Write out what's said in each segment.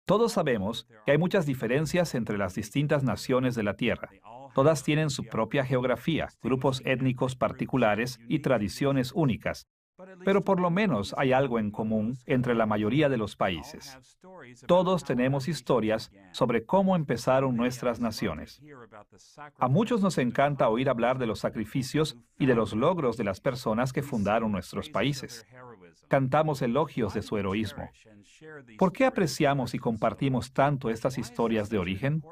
Todos sabemos que hay muchas diferencias entre las distintas naciones de la Tierra. Todas tienen su propia geografía, grupos étnicos particulares y tradiciones únicas. Pero por lo menos hay algo en común entre la mayoría de los países. Todos tenemos historias sobre cómo empezaron nuestras naciones. A muchos nos encanta oír hablar de los sacrificios y de los logros de las personas que fundaron nuestros países. Cantamos elogios de su heroísmo. ¿Por qué apreciamos y compartimos tanto estas historias de origen?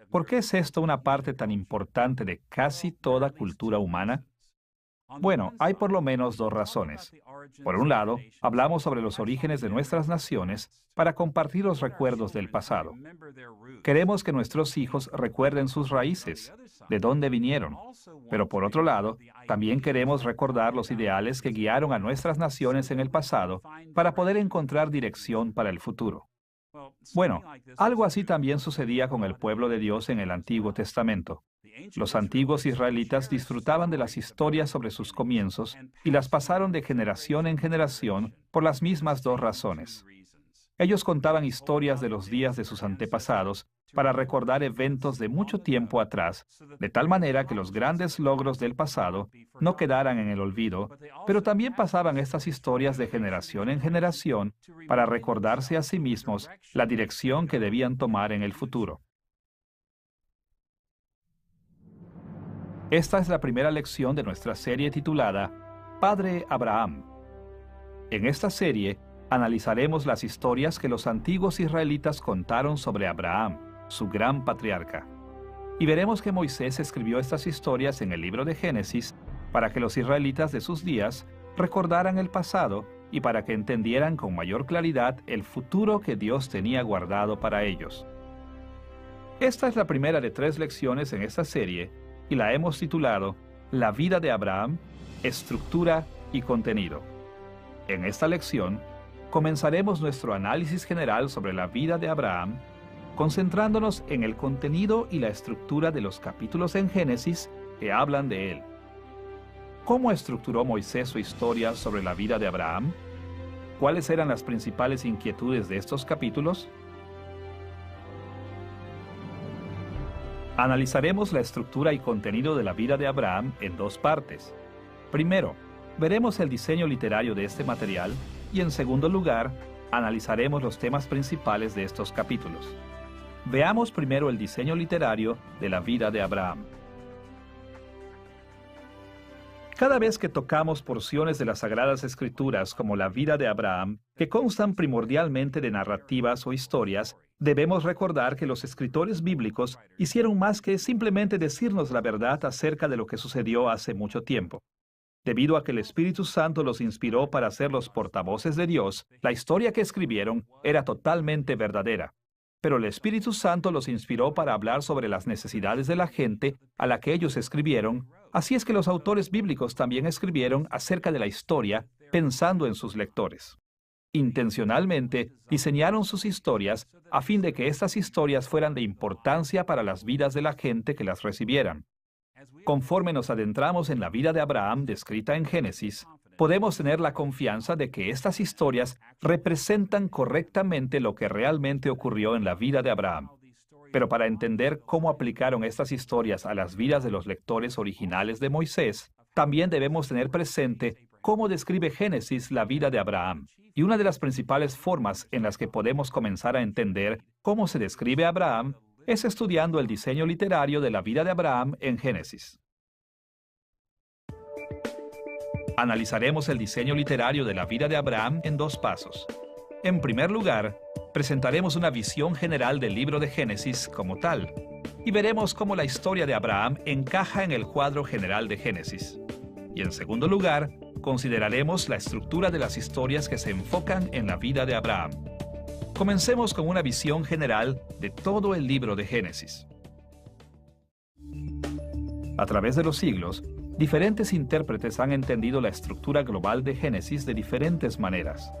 ¿Por qué es esto una parte tan importante de casi toda cultura humana? Bueno, hay por lo menos dos razones. Por un lado, hablamos sobre los orígenes de nuestras naciones para compartir los recuerdos del pasado. Queremos que nuestros hijos recuerden sus raíces, de dónde vinieron. Pero por otro lado, también queremos recordar los ideales que guiaron a nuestras naciones en el pasado para poder encontrar dirección para el futuro. Bueno, algo así también sucedía con el pueblo de Dios en el Antiguo Testamento. Los antiguos israelitas disfrutaban de las historias sobre sus comienzos y las pasaron de generación en generación por las mismas dos razones. Ellos contaban historias de los días de sus antepasados para recordar eventos de mucho tiempo atrás, de tal manera que los grandes logros del pasado no quedaran en el olvido, pero también pasaban estas historias de generación en generación para recordarse a sí mismos la dirección que debían tomar en el futuro. Esta es la primera lección de nuestra serie titulada Padre Abraham. En esta serie analizaremos las historias que los antiguos israelitas contaron sobre Abraham, su gran patriarca. Y veremos que Moisés escribió estas historias en el libro de Génesis para que los israelitas de sus días recordaran el pasado y para que entendieran con mayor claridad el futuro que Dios tenía guardado para ellos. Esta es la primera de 3 lecciones en esta serie y la hemos titulado La vida de Abraham, estructura y contenido. En esta lección, comenzaremos nuestro análisis general sobre la vida de Abraham, concentrándonos en el contenido y la estructura de los capítulos en Génesis que hablan de él. ¿Cómo estructuró Moisés su historia sobre la vida de Abraham? ¿Cuáles eran las principales inquietudes de estos capítulos? Analizaremos la estructura y contenido de la vida de Abraham en 2 partes. Primero, veremos el diseño literario de este material y en segundo lugar, analizaremos los temas principales de estos capítulos. Veamos primero el diseño literario de la vida de Abraham. Cada vez que tocamos porciones de las Sagradas Escrituras como la vida de Abraham, que constan primordialmente de narrativas o historias, debemos recordar que los escritores bíblicos hicieron más que simplemente decirnos la verdad acerca de lo que sucedió hace mucho tiempo. Debido a que el Espíritu Santo los inspiró para ser los portavoces de Dios, la historia que escribieron era totalmente verdadera. Pero el Espíritu Santo los inspiró para hablar sobre las necesidades de la gente a la que ellos escribieron, así es que los autores bíblicos también escribieron acerca de la historia pensando en sus lectores. Intencionalmente diseñaron sus historias a fin de que estas historias fueran de importancia para las vidas de la gente que las recibieran. Conforme nos adentramos en la vida de Abraham descrita en Génesis, podemos tener la confianza de que estas historias representan correctamente lo que realmente ocurrió en la vida de Abraham. Pero para entender cómo aplicaron estas historias a las vidas de los lectores originales de Moisés, también debemos tener presente cómo describe Génesis la vida de Abraham. Y una de las principales formas en las que podemos comenzar a entender cómo se describe a Abraham es estudiando el diseño literario de la vida de Abraham en Génesis. Analizaremos el diseño literario de la vida de Abraham en 2 pasos. En primer lugar, presentaremos una visión general del libro de Génesis como tal, y veremos cómo la historia de Abraham encaja en el cuadro general de Génesis. Y en segundo lugar, consideraremos la estructura de las historias que se enfocan en la vida de Abraham. Comencemos con una visión general de todo el libro de Génesis. A través de los siglos, diferentes intérpretes han entendido la estructura global de Génesis de diferentes maneras.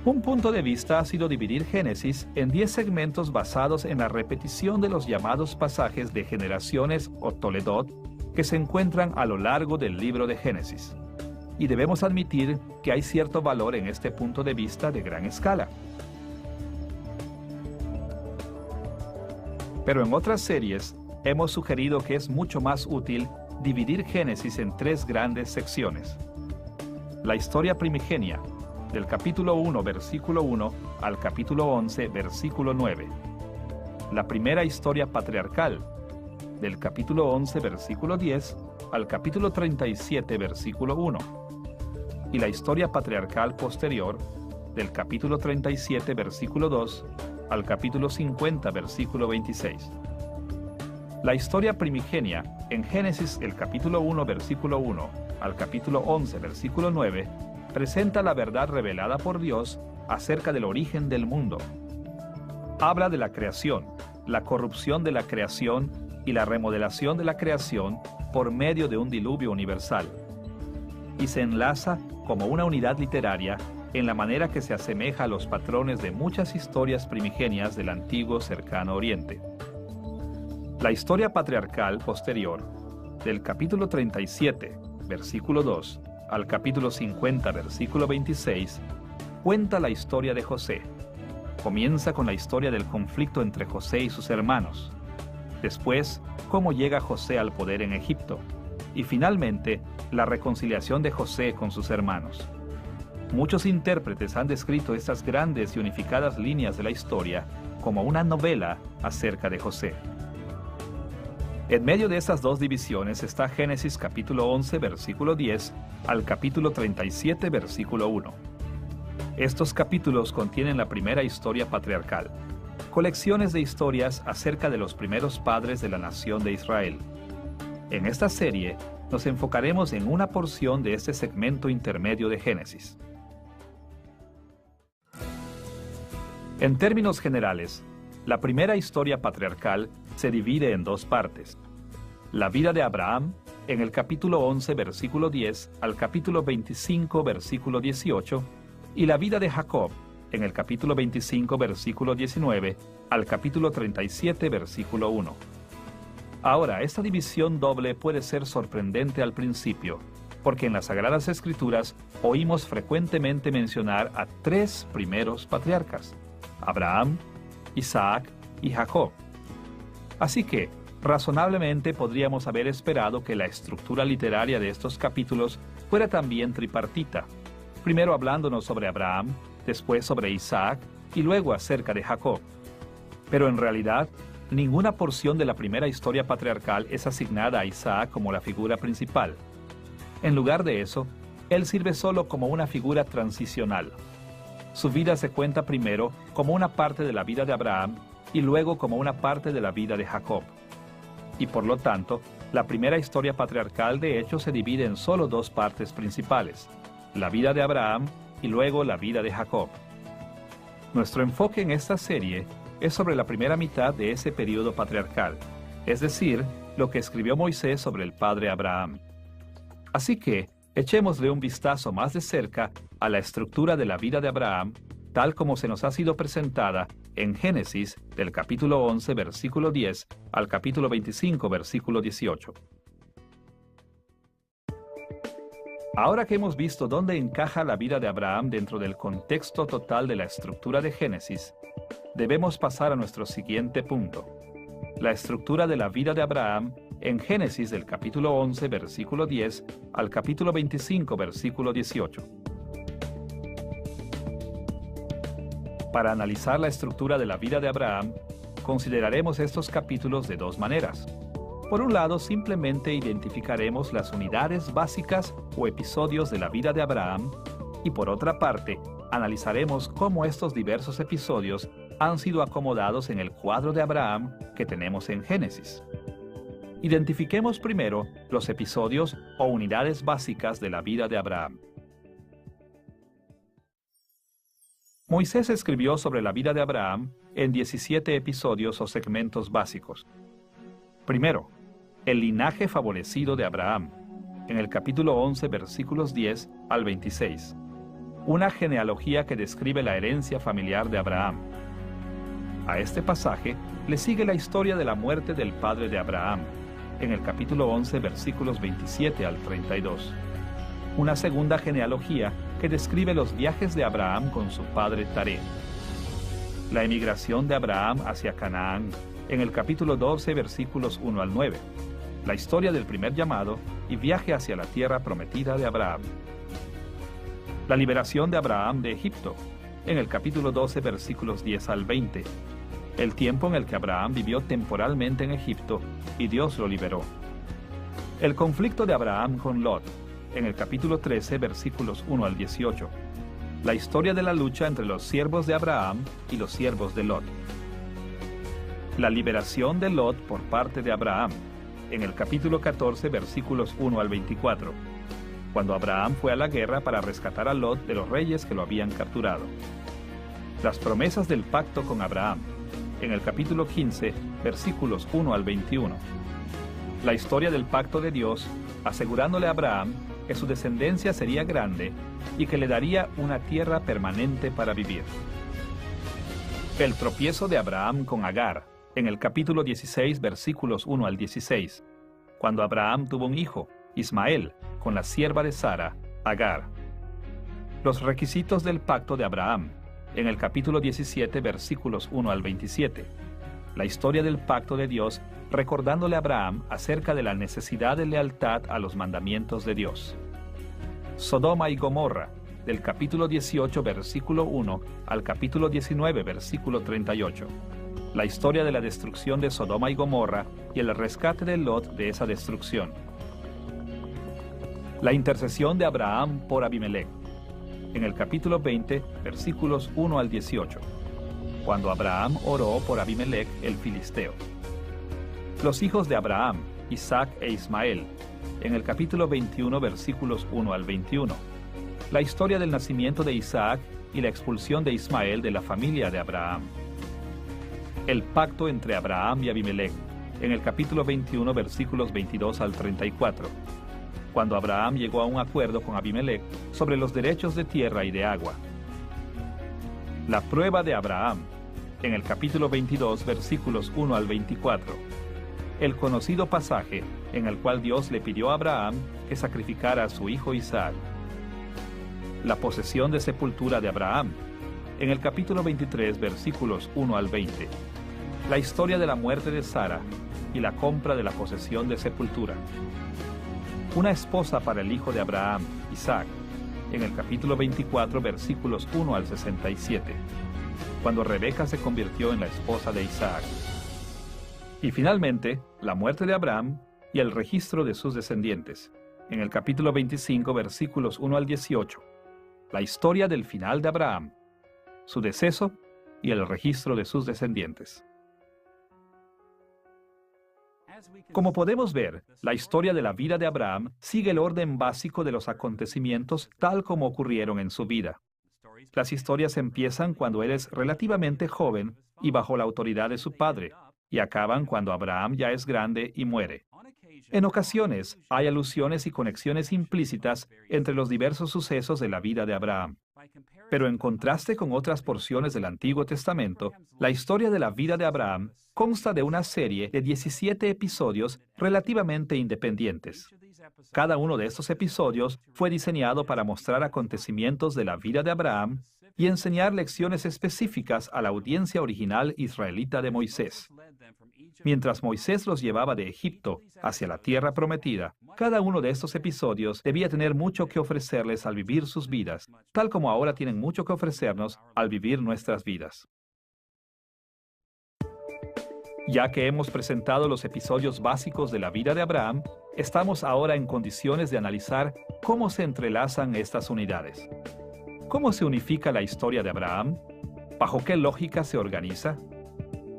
Un punto de vista ha sido dividir Génesis en 10 segmentos basados en la repetición de los llamados pasajes de generaciones o Toledot que se encuentran a lo largo del libro de Génesis. Y debemos admitir que hay cierto valor en este punto de vista de gran escala. Pero en otras series, hemos sugerido que es mucho más útil dividir Génesis en 3 grandes secciones. La historia primigenia, del capítulo 1, versículo 1 al capítulo 11, versículo 9. La primera historia patriarcal, del capítulo 11, versículo 10 al capítulo 37, versículo 1. Y la historia patriarcal posterior, del capítulo 37, versículo 2 al capítulo 50, versículo 26. La historia primigenia, en Génesis el capítulo 1, versículo 1 al capítulo 11, versículo 9, presenta la verdad revelada por Dios acerca del origen del mundo. Habla de la creación, la corrupción de la creación y la remodelación de la creación por medio de un diluvio universal. Y se enlaza como una unidad literaria en la manera que se asemeja a los patrones de muchas historias primigenias del antiguo cercano oriente. La historia patriarcal posterior, del capítulo 37, versículo 2, al capítulo 50, versículo 26, cuenta la historia de José. Comienza con la historia del conflicto entre José y sus hermanos. Después, cómo llega José al poder en Egipto. Y finalmente, la reconciliación de José con sus hermanos. Muchos intérpretes han descrito estas grandes y unificadas líneas de la historia como una novela acerca de José. En medio de esas 2 divisiones está Génesis capítulo 11, versículo 10 al capítulo 37, versículo 1. Estos capítulos contienen la primera historia patriarcal, colecciones de historias acerca de los primeros padres de la nación de Israel. En esta serie nos enfocaremos en una porción de este segmento intermedio de Génesis. En términos generales, la primera historia patriarcal se divide en 2 partes. La vida de Abraham, en el capítulo 11, versículo 10 al capítulo 25, versículo 18, y la vida de Jacob, en el capítulo 25, versículo 19 al capítulo 37, versículo 1. Ahora, esta división doble puede ser sorprendente al principio, porque en las Sagradas Escrituras oímos frecuentemente mencionar a 3 primeros patriarcas: Abraham, Isaac y Jacob. Así que, razonablemente podríamos haber esperado que la estructura literaria de estos capítulos fuera también tripartita, primero hablándonos sobre Abraham, después sobre Isaac y luego acerca de Jacob. Pero en realidad, ninguna porción de la primera historia patriarcal es asignada a Isaac como la figura principal. En lugar de eso, él sirve solo como una figura transicional. Su vida se cuenta primero como una parte de la vida de Abraham y luego como una parte de la vida de Jacob. Y por lo tanto, la primera historia patriarcal de hecho se divide en solo 2 partes principales: la vida de Abraham y luego la vida de Jacob. Nuestro enfoque en esta serie es sobre la primera mitad de ese periodo patriarcal, es decir, lo que escribió Moisés sobre el padre Abraham. Así que, echémosle un vistazo más de cerca a la estructura de la vida de Abraham, tal como se nos ha sido presentada en Génesis del capítulo 11, versículo 10 al capítulo 25, versículo 18. Ahora que hemos visto dónde encaja la vida de Abraham dentro del contexto total de la estructura de Génesis, debemos pasar a nuestro siguiente punto: la estructura de la vida de Abraham en Génesis del capítulo 11, versículo 10 al capítulo 25, versículo 18. Para analizar la estructura de la vida de Abraham, consideraremos estos capítulos de 2 maneras. Por un lado, simplemente identificaremos las unidades básicas o episodios de la vida de Abraham, y por otra parte, analizaremos cómo estos diversos episodios han sido acomodados en el cuadro de Abraham que tenemos en Génesis. Identifiquemos primero los episodios o unidades básicas de la vida de Abraham. Moisés escribió sobre la vida de Abraham en 17 episodios o segmentos básicos. Primero, el linaje favorecido de Abraham, en el capítulo 11, versículos 10 al 26. Una genealogía que describe la herencia familiar de Abraham. A este pasaje le sigue la historia de la muerte del padre de Abraham, en el capítulo 11, versículos 27 al 32. Una segunda genealogía que describe los viajes de Abraham con su padre Taré. La emigración de Abraham hacia Canaán, en el capítulo 12, versículos 1 al 9, la historia del primer llamado y viaje hacia la tierra prometida de Abraham. La liberación de Abraham de Egipto, en el capítulo 12, versículos 10 al 20, el tiempo en el que Abraham vivió temporalmente en Egipto y Dios lo liberó. El conflicto de Abraham con Lot, en el capítulo 13, versículos 1 al 18, la historia de la lucha entre los siervos de Abraham y los siervos de Lot. La liberación de Lot por parte de Abraham, en el capítulo 14, versículos 1 al 24, cuando Abraham fue a la guerra para rescatar a Lot de los reyes que lo habían capturado. Las promesas del pacto con Abraham, en el capítulo 15, versículos 1 al 21. La historia del pacto de Dios, asegurándole a Abraham que su descendencia sería grande y que le daría una tierra permanente para vivir. El tropiezo de Abraham con Agar, en el capítulo 16, versículos 1 al 16, cuando Abraham tuvo un hijo, Ismael, con la sierva de Sara, Agar. Los requisitos del pacto de Abraham, en el capítulo 17, versículos 1 al 27. La historia del pacto de Dios, recordándole a Abraham acerca de la necesidad de lealtad a los mandamientos de Dios. Sodoma y Gomorra, del capítulo 18, versículo 1 al capítulo 19, versículo 38. La historia de la destrucción de Sodoma y Gomorra y el rescate de Lot de esa destrucción. La intercesión de Abraham por Abimelec, en el capítulo 20, versículos 1 al 18, cuando Abraham oró por Abimelec el filisteo. Los hijos de Abraham, Isaac e Ismael, en el capítulo 21, versículos 1 al 21. La historia del nacimiento de Isaac y la expulsión de Ismael de la familia de Abraham. El pacto entre Abraham y Abimelec, en el capítulo 21, versículos 22 al 34, cuando Abraham llegó a un acuerdo con Abimelec sobre los derechos de tierra y de agua. La prueba de Abraham, en el capítulo 22, versículos 1 al 24. El conocido pasaje en el cual Dios le pidió a Abraham que sacrificara a su hijo Isaac. La posesión de sepultura de Abraham, en el capítulo 23, versículos 1 al 20. La historia de la muerte de Sara y la compra de la posesión de sepultura. Una esposa para el hijo de Abraham, Isaac, en el capítulo 24, versículos 1 al 67, cuando Rebeca se convirtió en la esposa de Isaac. Y finalmente, la muerte de Abraham y el registro de sus descendientes, en el capítulo 25, versículos 1 al 18, la historia del final de Abraham, su deceso y el registro de sus descendientes. Como podemos ver, la historia de la vida de Abraham sigue el orden básico de los acontecimientos tal como ocurrieron en su vida. Las historias empiezan cuando él es relativamente joven y bajo la autoridad de su padre, y acaban cuando Abraham ya es grande y muere. En ocasiones, hay alusiones y conexiones implícitas entre los diversos sucesos de la vida de Abraham. Pero en contraste con otras porciones del Antiguo Testamento, la historia de la vida de Abraham consta de una serie de 17 episodios relativamente independientes. Cada uno de estos episodios fue diseñado para mostrar acontecimientos de la vida de Abraham y enseñar lecciones específicas a la audiencia original israelita de Moisés. Mientras Moisés los llevaba de Egipto hacia la tierra prometida, cada uno de estos episodios debía tener mucho que ofrecerles al vivir sus vidas, tal como ahora tienen mucho que ofrecernos al vivir nuestras vidas. Ya que hemos presentado los episodios básicos de la vida de Abraham, estamos ahora en condiciones de analizar cómo se entrelazan estas unidades. ¿Cómo se unifica la historia de Abraham? ¿Bajo qué lógica se organiza?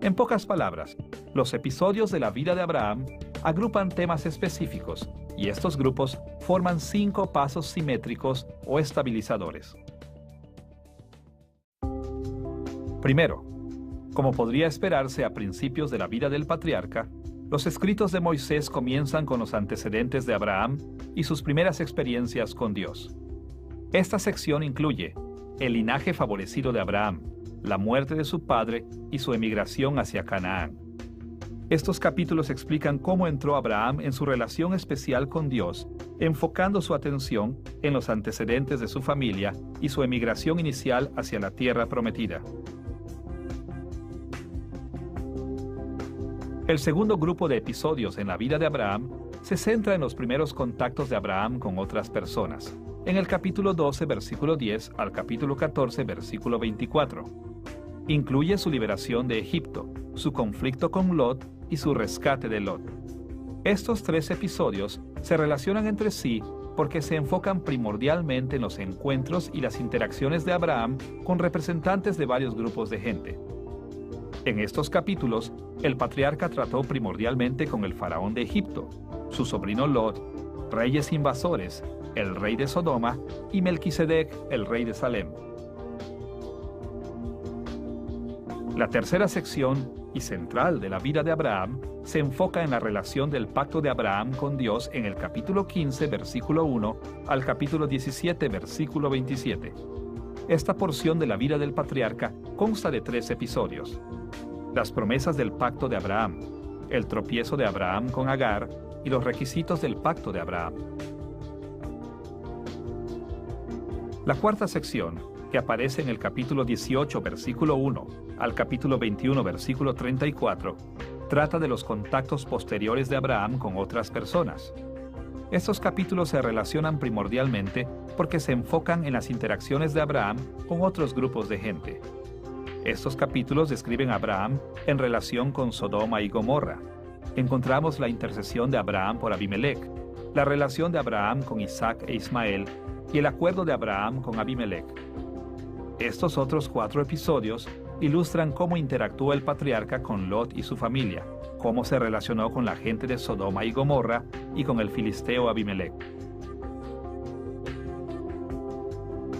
En pocas palabras, los episodios de la vida de Abraham agrupan temas específicos y estos grupos forman 5 pasos simétricos o estabilizadores. Primero, como podría esperarse a principios de la vida del patriarca, los escritos de Moisés comienzan con los antecedentes de Abraham y sus primeras experiencias con Dios. Esta sección incluye el linaje favorecido de Abraham, la muerte de su padre y su emigración hacia Canaán. Estos capítulos explican cómo entró Abraham en su relación especial con Dios, enfocando su atención en los antecedentes de su familia y su emigración inicial hacia la tierra prometida. El segundo grupo de episodios en la vida de Abraham se centra en los primeros contactos de Abraham con otras personas, en el capítulo 12, versículo 10 al capítulo 14, versículo 24. Incluye su liberación de Egipto, su conflicto con Lot y su rescate de Lot. Estos tres episodios se relacionan entre sí porque se enfocan primordialmente en los encuentros y las interacciones de Abraham con representantes de varios grupos de gente. En estos capítulos, el patriarca trató primordialmente con el faraón de Egipto, su sobrino Lot, reyes invasores, el rey de Sodoma y Melquisedec, el rey de Salem. La tercera sección y central de la vida de Abraham se enfoca en la relación del pacto de Abraham con Dios en el capítulo 15, versículo 1 al capítulo 17, versículo 27. Esta porción de la vida del patriarca consta de 3 episodios: las promesas del pacto de Abraham, el tropiezo de Abraham con Agar y los requisitos del pacto de Abraham. La cuarta sección, que aparece en el capítulo 18, versículo 1 al capítulo 21, versículo 34, trata de los contactos posteriores de Abraham con otras personas. Estos capítulos se relacionan primordialmente porque se enfocan en las interacciones de Abraham con otros grupos de gente. Estos capítulos describen a Abraham en relación con Sodoma y Gomorra. Encontramos la intercesión de Abraham por Abimelec, la relación de Abraham con Isaac e Ismael y el acuerdo de Abraham con Abimelec. Estos otros 4 episodios ilustran cómo interactuó el patriarca con Lot y su familia, cómo se relacionó con la gente de Sodoma y Gomorra y con el filisteo Abimelec.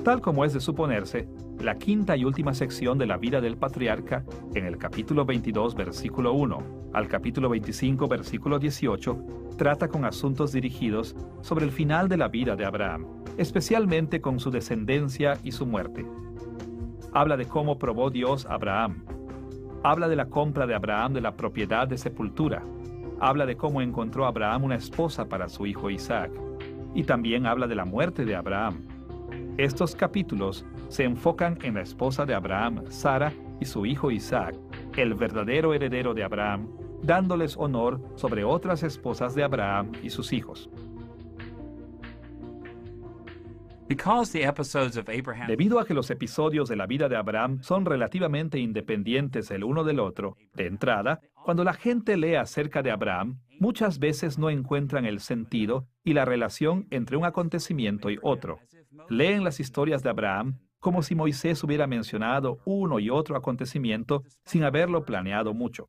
Tal como es de suponerse, la quinta y última sección de la vida del patriarca, en el capítulo 22, versículo 1 al capítulo 25, versículo 18, trata con asuntos dirigidos sobre el final de la vida de Abraham, especialmente con su descendencia y su muerte. Habla de cómo probó Dios a Abraham. Habla de la compra de Abraham de la propiedad de sepultura. Habla de cómo encontró Abraham una esposa para su hijo Isaac. Y también habla de la muerte de Abraham. Estos capítulos se enfocan en la esposa de Abraham, Sara, y su hijo Isaac, el verdadero heredero de Abraham, dándoles honor sobre otras esposas de Abraham y sus hijos. Debido a que los episodios de la vida de Abraham son relativamente independientes el uno del otro, de entrada, cuando la gente lee acerca de Abraham, muchas veces no encuentran el sentido y la relación entre un acontecimiento y otro. Leen las historias de Abraham como si Moisés hubiera mencionado uno y otro acontecimiento sin haberlo planeado mucho.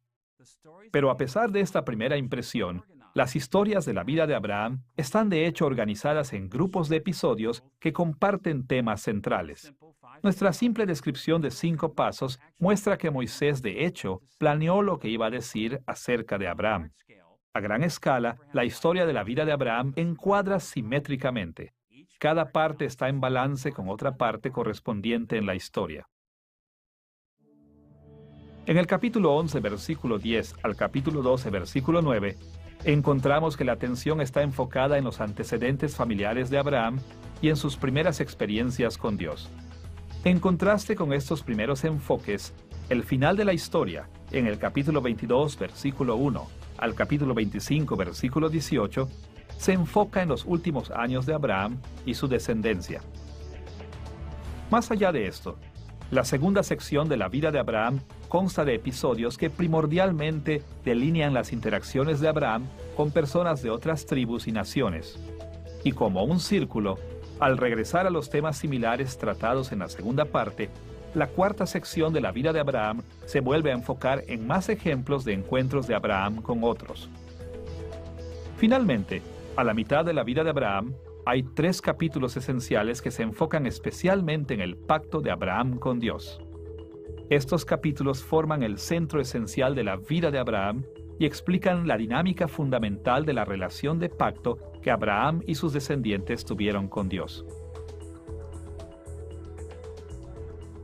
Pero a pesar de esta primera impresión, las historias de la vida de Abraham están de hecho organizadas en grupos de episodios que comparten temas centrales. Nuestra simple descripción de 5 pasos muestra que Moisés de hecho planeó lo que iba a decir acerca de Abraham. A gran escala, la historia de la vida de Abraham encuadra simétricamente. Cada parte está en balance con otra parte correspondiente en la historia. En el capítulo 11, versículo 10 al capítulo 12, versículo 9, encontramos que la atención está enfocada en los antecedentes familiares de Abraham y en sus primeras experiencias con Dios. En contraste con estos primeros enfoques, el final de la historia, en el capítulo 22, versículo 1 al capítulo 25, versículo 18, se enfoca en los últimos años de Abraham y su descendencia. Más allá de esto, la segunda sección de la vida de Abraham consta de episodios que primordialmente delinean las interacciones de Abraham con personas de otras tribus y naciones. Y como un círculo, al regresar a los temas similares tratados en la segunda parte, la cuarta sección de la vida de Abraham se vuelve a enfocar en más ejemplos de encuentros de Abraham con otros. Finalmente, a la mitad de la vida de Abraham, hay 3 capítulos esenciales que se enfocan especialmente en el pacto de Abraham con Dios. Estos capítulos forman el centro esencial de la vida de Abraham y explican la dinámica fundamental de la relación de pacto que Abraham y sus descendientes tuvieron con Dios.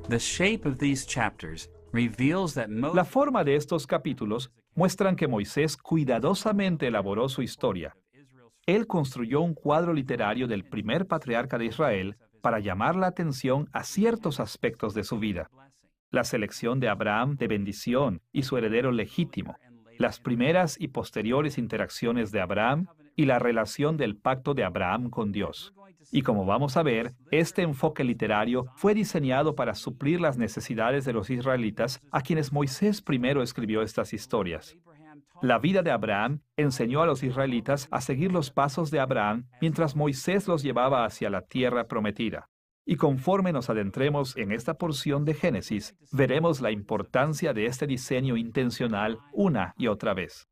La forma de estos capítulos muestran que Moisés cuidadosamente elaboró su historia. Él construyó un cuadro literario del primer patriarca de Israel para llamar la atención a ciertos aspectos de su vida. La selección de Abraham de bendición y su heredero legítimo, las primeras y posteriores interacciones de Abraham y la relación del pacto de Abraham con Dios. Y como vamos a ver, este enfoque literario fue diseñado para suplir las necesidades de los israelitas a quienes Moisés primero escribió estas historias. La vida de Abraham enseñó a los israelitas a seguir los pasos de Abraham mientras Moisés los llevaba hacia la tierra prometida. Y conforme nos adentremos en esta porción de Génesis, veremos la importancia de este diseño intencional una y otra vez.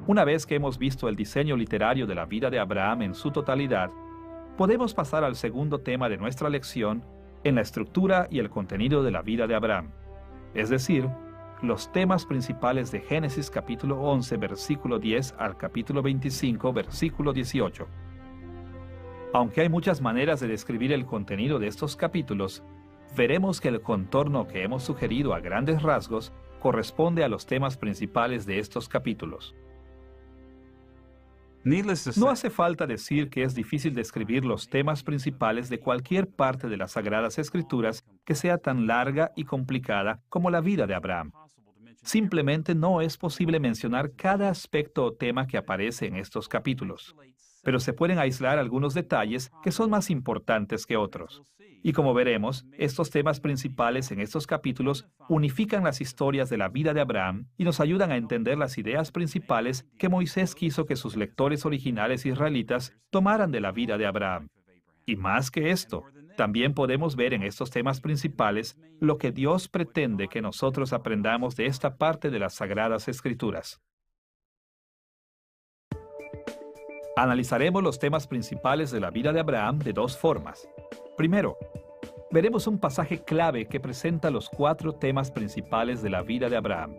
Una vez que hemos visto el diseño literario de la vida de Abraham en su totalidad, podemos pasar al segundo tema de nuestra lección en la estructura y el contenido de la vida de Abraham, es decir, los temas principales de Génesis capítulo 11, versículo 10 al capítulo 25, versículo 18. Aunque hay muchas maneras de describir el contenido de estos capítulos, veremos que el contorno que hemos sugerido a grandes rasgos corresponde a los temas principales de estos capítulos. No hace falta decir que es difícil describir los temas principales de cualquier parte de las Sagradas Escrituras que sea tan larga y complicada como la vida de Abraham. Simplemente no es posible mencionar cada aspecto o tema que aparece en estos capítulos, pero se pueden aislar algunos detalles que son más importantes que otros. Y como veremos, estos temas principales en estos capítulos unifican las historias de la vida de Abraham y nos ayudan a entender las ideas principales que Moisés quiso que sus lectores originales israelitas tomaran de la vida de Abraham. Y más que esto, también podemos ver en estos temas principales lo que Dios pretende que nosotros aprendamos de esta parte de las Sagradas Escrituras. Analizaremos los temas principales de la vida de Abraham de dos formas. Primero, veremos un pasaje clave que presenta los 4 temas principales de la vida de Abraham.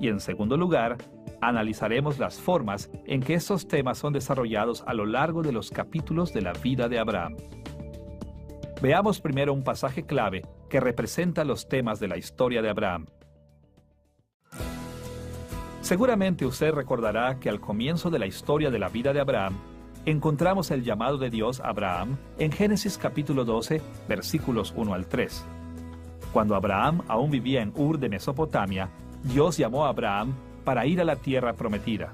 Y en segundo lugar, analizaremos las formas en que estos temas son desarrollados a lo largo de los capítulos de la vida de Abraham. Veamos primero un pasaje clave que representa los temas de la historia de Abraham. Seguramente usted recordará que al comienzo de la historia de la vida de Abraham, encontramos el llamado de Dios a Abraham en Génesis capítulo 12, versículos 1 al 3. Cuando Abraham aún vivía en Ur de Mesopotamia, Dios llamó a Abraham para ir a la tierra prometida.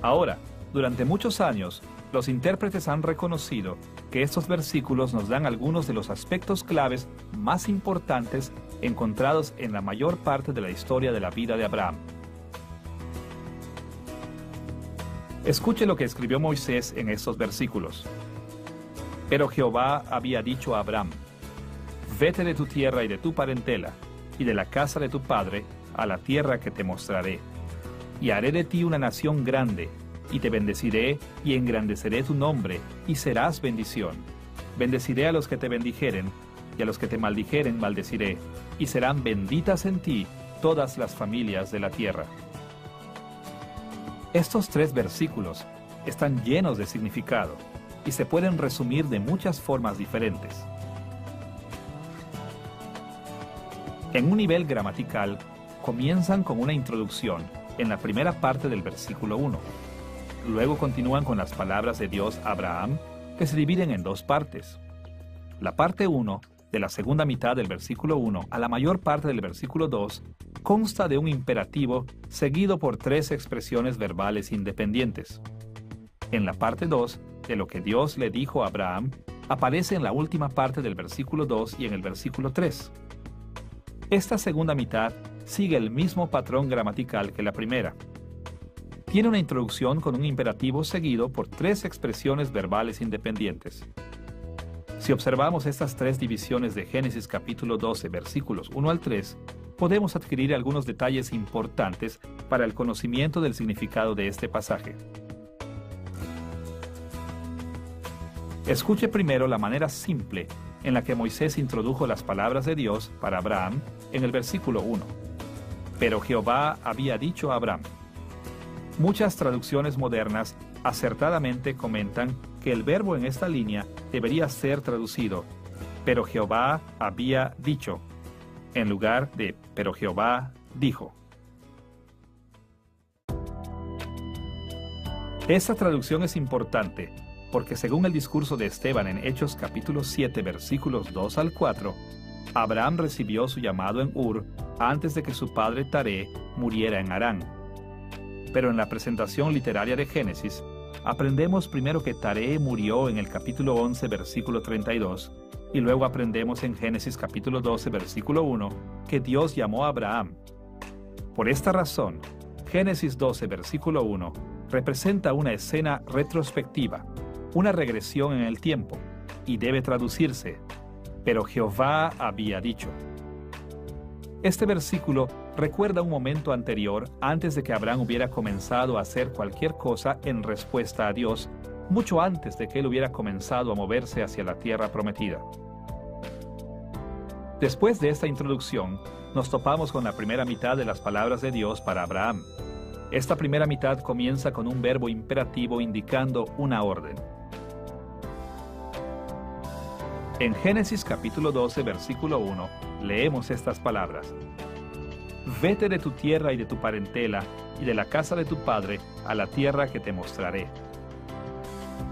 Ahora, durante muchos años, los intérpretes han reconocido que estos versículos nos dan algunos de los aspectos claves más importantes encontrados en la mayor parte de la historia de la vida de Abraham. Escuche lo que escribió Moisés en estos versículos. Pero Jehová había dicho a Abraham: vete de tu tierra y de tu parentela, y de la casa de tu padre, a la tierra que te mostraré. Y haré de ti una nación grande, y te bendeciré, y engrandeceré tu nombre, y serás bendición. Bendeciré a los que te bendijeren, y a los que te maldijeren maldeciré, y serán benditas en ti todas las familias de la tierra. Estos 3 versículos están llenos de significado y se pueden resumir de muchas formas diferentes. En un nivel gramatical, comienzan con una introducción en la primera parte del versículo 1. Luego continúan con las palabras de Dios a Abraham, que se dividen en 2 partes. La parte 1, de la segunda mitad del versículo 1 a la mayor parte del versículo 2, consta de un imperativo seguido por 3 expresiones verbales independientes. En la parte 2, de lo que Dios le dijo a Abraham, aparece en la última parte del versículo 2 y en el versículo 3. Esta segunda mitad sigue el mismo patrón gramatical que la primera. Tiene una introducción con un imperativo seguido por 3 expresiones verbales independientes. Si observamos estas 3 divisiones de Génesis capítulo 12, versículos 1 al 3, podemos adquirir algunos detalles importantes para el conocimiento del significado de este pasaje. Escuche primero la manera simple en la que Moisés introdujo las palabras de Dios para Abraham en el versículo 1. Pero Jehová había dicho a Abraham. Muchas traducciones modernas acertadamente comentan que el verbo en esta línea debería ser traducido, pero Jehová había dicho, en lugar de pero Jehová dijo. Esta traducción es importante porque según el discurso de Esteban en Hechos capítulo 7 versículos 2 al 4, Abraham recibió su llamado en Ur antes de que su padre Taré muriera en Harán. Pero en la presentación literaria de Génesis, aprendemos primero que Taré murió en el capítulo 11, versículo 32, y luego aprendemos en Génesis capítulo 12, versículo 1, que Dios llamó a Abraham. Por esta razón, Génesis 12, versículo 1, representa una escena retrospectiva, una regresión en el tiempo, y debe traducirse, pero Jehová había dicho. Este versículo recuerda un momento anterior antes de que Abraham hubiera comenzado a hacer cualquier cosa en respuesta a Dios, mucho antes de que él hubiera comenzado a moverse hacia la tierra prometida. Después de esta introducción, nos topamos con la primera mitad de las palabras de Dios para Abraham. Esta primera mitad comienza con un verbo imperativo indicando una orden. En Génesis capítulo 12, versículo 1, leemos estas palabras. Vete de tu tierra y de tu parentela y de la casa de tu padre a la tierra que te mostraré.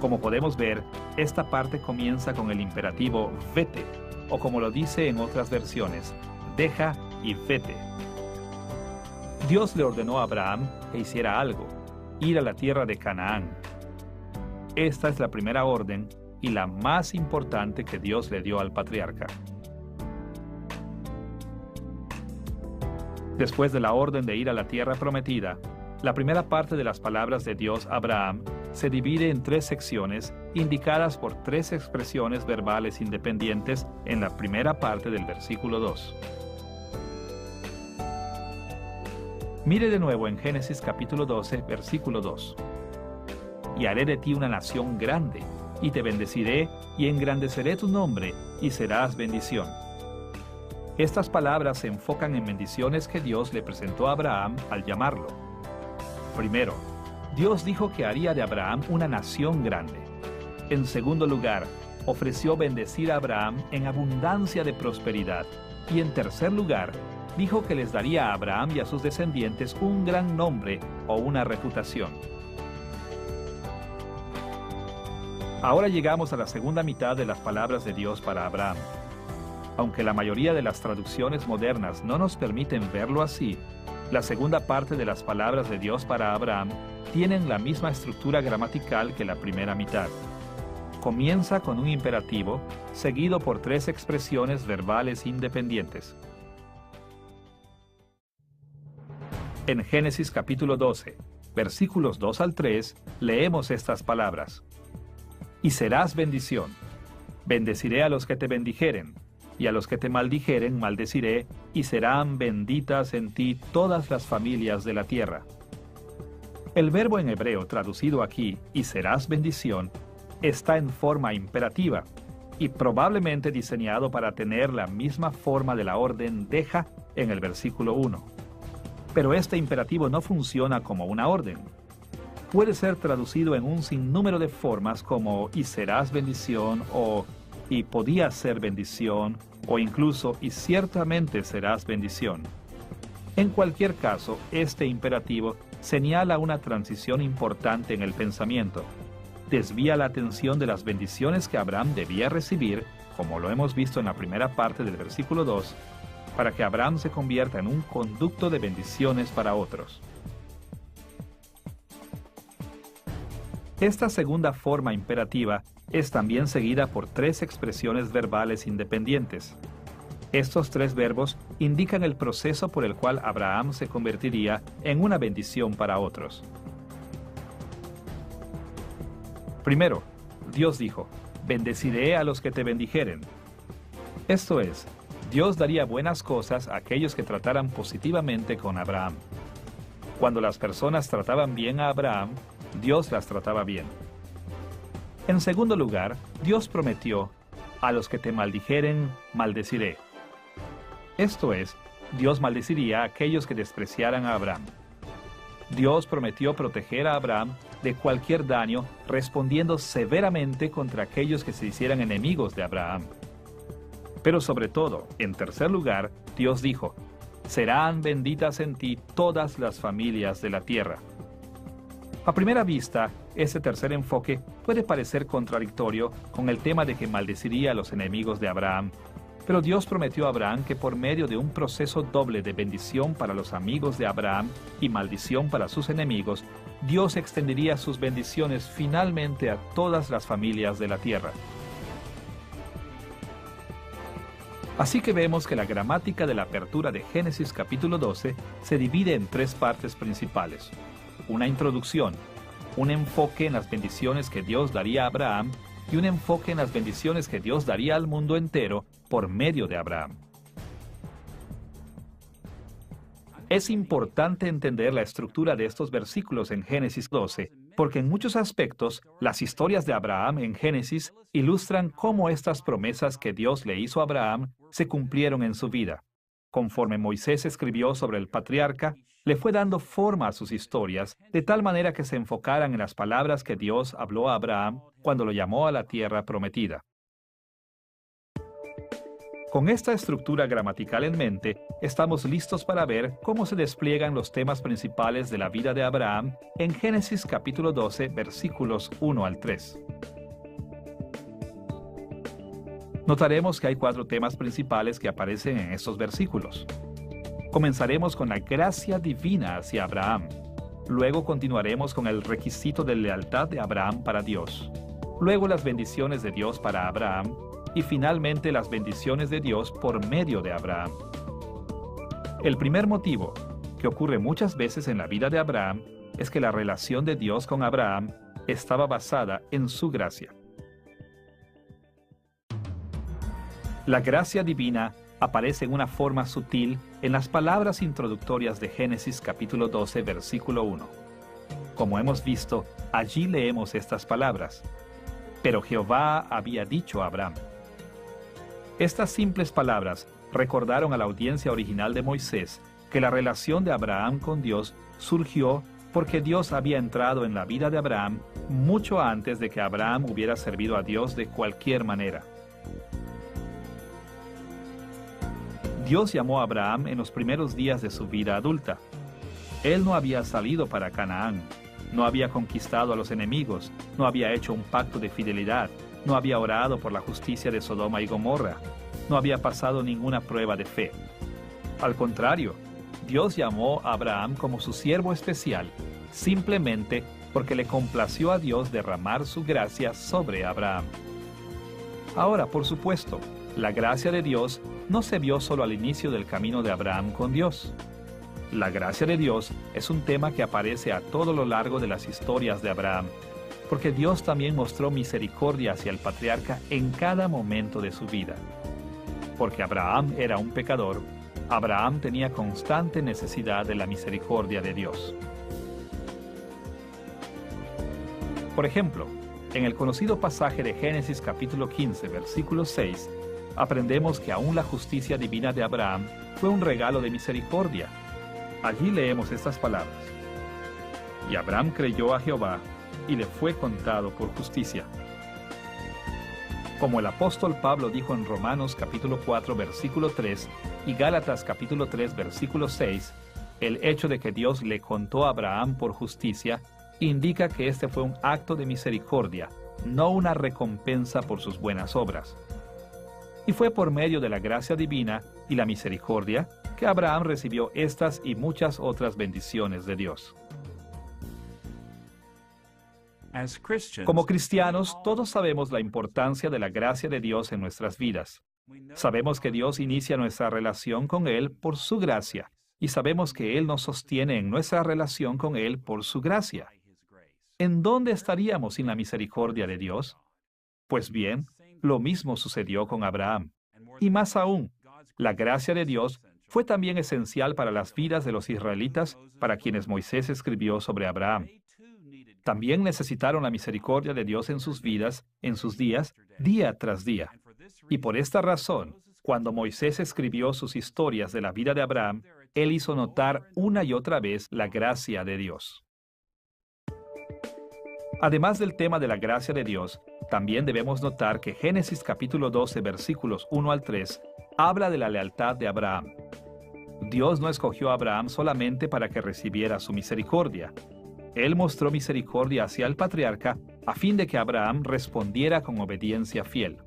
Como podemos ver, esta parte comienza con el imperativo vete, o como lo dice en otras versiones, deja y vete. Dios le ordenó a Abraham que hiciera algo, ir a la tierra de Canaán. Esta es la primera orden y la más importante que Dios le dio al patriarca. Después de la orden de ir a la tierra prometida, la primera parte de las palabras de Dios a Abraham se divide en 3 secciones indicadas por 3 expresiones verbales independientes en la primera parte del versículo 2. Mire de nuevo en Génesis capítulo 12, versículo 2. Y haré de ti una nación grande, y te bendeciré, y engrandeceré tu nombre, y serás bendición. Estas palabras se enfocan en bendiciones que Dios le presentó a Abraham al llamarlo. Primero, Dios dijo que haría de Abraham una nación grande. En segundo lugar, ofreció bendecir a Abraham en abundancia de prosperidad. Y en tercer lugar, dijo que les daría a Abraham y a sus descendientes un gran nombre o una reputación. Ahora llegamos a la segunda mitad de las palabras de Dios para Abraham. Aunque la mayoría de las traducciones modernas no nos permiten verlo así, la segunda parte de las palabras de Dios para Abraham tienen la misma estructura gramatical que la primera mitad. Comienza con un imperativo, seguido por 3 expresiones verbales independientes. En Génesis capítulo 12, versículos 2 al 3, leemos estas palabras. Y serás bendición. Bendeciré a los que te bendijeren, y a los que te maldijeren maldeciré, y serán benditas en ti todas las familias de la tierra. El verbo en hebreo traducido aquí, y serás bendición, está en forma imperativa, y probablemente diseñado para tener la misma forma de la orden deja en el versículo 1. Pero este imperativo no funciona como una orden. Puede ser traducido en un sinnúmero de formas como y serás bendición o y podías ser bendición o incluso y ciertamente serás bendición. En cualquier caso, este imperativo señala una transición importante en el pensamiento. Desvía la atención de las bendiciones que Abraham debía recibir, como lo hemos visto en la primera parte del versículo 2, para que Abraham se convierta en un conducto de bendiciones para otros. Esta segunda forma imperativa es también seguida por 3 expresiones verbales independientes. Estos 3 verbos indican el proceso por el cual Abraham se convertiría en una bendición para otros. Primero, Dios dijo, bendeciré a los que te bendijeren. Esto es, Dios daría buenas cosas a aquellos que trataran positivamente con Abraham. Cuando las personas trataban bien a Abraham, Dios las trataba bien. En segundo lugar, Dios prometió, a los que te maldijeren, maldeciré. Esto es, Dios maldeciría a aquellos que despreciaran a Abraham. Dios prometió proteger a Abraham de cualquier daño, respondiendo severamente contra aquellos que se hicieran enemigos de Abraham. Pero sobre todo, en tercer lugar, Dios dijo, serán benditas en ti todas las familias de la tierra. A primera vista, este tercer enfoque puede parecer contradictorio con el tema de que maldeciría a los enemigos de Abraham, Pero Dios prometió a Abraham que por medio de un proceso doble de bendición para los amigos de Abraham y maldición para sus enemigos, Dios extendería sus bendiciones finalmente a todas las familias de la tierra. Así que vemos que la gramática de la apertura de Génesis capítulo 12 se divide en tres partes principales: una introducción, un enfoque en las bendiciones que Dios daría a Abraham y un enfoque en las bendiciones que Dios daría al mundo entero por medio de Abraham. Es importante entender la estructura de estos versículos en Génesis 12, porque en muchos aspectos, las historias de Abraham en Génesis ilustran cómo estas promesas que Dios le hizo a Abraham se cumplieron en su vida. Conforme Moisés escribió sobre el patriarca, le fue dando forma a sus historias, de tal manera que se enfocaran en las palabras que Dios habló a Abraham cuando lo llamó a la tierra prometida. Con esta estructura gramatical en mente, estamos listos para ver cómo se despliegan los temas principales de la vida de Abraham en Génesis capítulo 12, versículos 1 al 3. Notaremos que hay 4 temas principales que aparecen en estos versículos. Comenzaremos con la gracia divina hacia Abraham. Luego continuaremos con el requisito de lealtad de Abraham para Dios. Luego las bendiciones de Dios para Abraham. Y finalmente las bendiciones de Dios por medio de Abraham. El primer motivo, que ocurre muchas veces en la vida de Abraham, es que la relación de Dios con Abraham estaba basada en su gracia. La gracia divina aparece en una forma sutil en las palabras introductorias de Génesis capítulo 12, versículo 1. Como hemos visto, allí leemos estas palabras: pero Jehová había dicho a Abraham. Estas simples palabras recordaron a la audiencia original de Moisés que la relación de Abraham con Dios surgió porque Dios había entrado en la vida de Abraham mucho antes de que Abraham hubiera servido a Dios de cualquier manera. Dios llamó a Abraham en los primeros días de su vida adulta. Él no había salido para Canaán, no había conquistado a los enemigos, no había hecho un pacto de fidelidad, no había orado por la justicia de Sodoma y Gomorra, no había pasado ninguna prueba de fe. Al contrario, Dios llamó a Abraham como su siervo especial, simplemente porque le complació a Dios derramar su gracia sobre Abraham. Ahora, por supuesto, la gracia de Dios no se vio solo al inicio del camino de Abraham con Dios. La gracia de Dios es un tema que aparece a todo lo largo de las historias de Abraham, porque Dios también mostró misericordia hacia el patriarca en cada momento de su vida. Porque Abraham era un pecador, Abraham tenía constante necesidad de la misericordia de Dios. Por ejemplo, en el conocido pasaje de Génesis capítulo 15, versículo 6, aprendemos que aún la justicia divina de Abraham fue un regalo de misericordia. Allí leemos estas palabras: y Abraham creyó a Jehová, y le fue contado por justicia. Como el apóstol Pablo dijo en Romanos capítulo 4 versículo 3 y Gálatas capítulo 3 versículo 6, el hecho de que Dios le contó a Abraham por justicia indica que este fue un acto de misericordia, no una recompensa por sus buenas obras. Y fue por medio de la gracia divina y la misericordia que Abraham recibió estas y muchas otras bendiciones de Dios. Como cristianos, todos sabemos la importancia de la gracia de Dios en nuestras vidas. Sabemos que Dios inicia nuestra relación con Él por su gracia, y sabemos que Él nos sostiene en nuestra relación con Él por su gracia. ¿En dónde estaríamos sin la misericordia de Dios? Pues bien, lo mismo sucedió con Abraham. Y más aún, la gracia de Dios fue también esencial para las vidas de los israelitas, para quienes Moisés escribió sobre Abraham. También necesitaron la misericordia de Dios en sus vidas, en sus días, día tras día. Y por esta razón, cuando Moisés escribió sus historias de la vida de Abraham, él hizo notar una y otra vez la gracia de Dios. Además del tema de la gracia de Dios, también debemos notar que Génesis capítulo 12, versículos 1 al 3, habla de la lealtad de Abraham. Dios no escogió a Abraham solamente para que recibiera su misericordia. Él mostró misericordia hacia el patriarca a fin de que Abraham respondiera con obediencia fiel.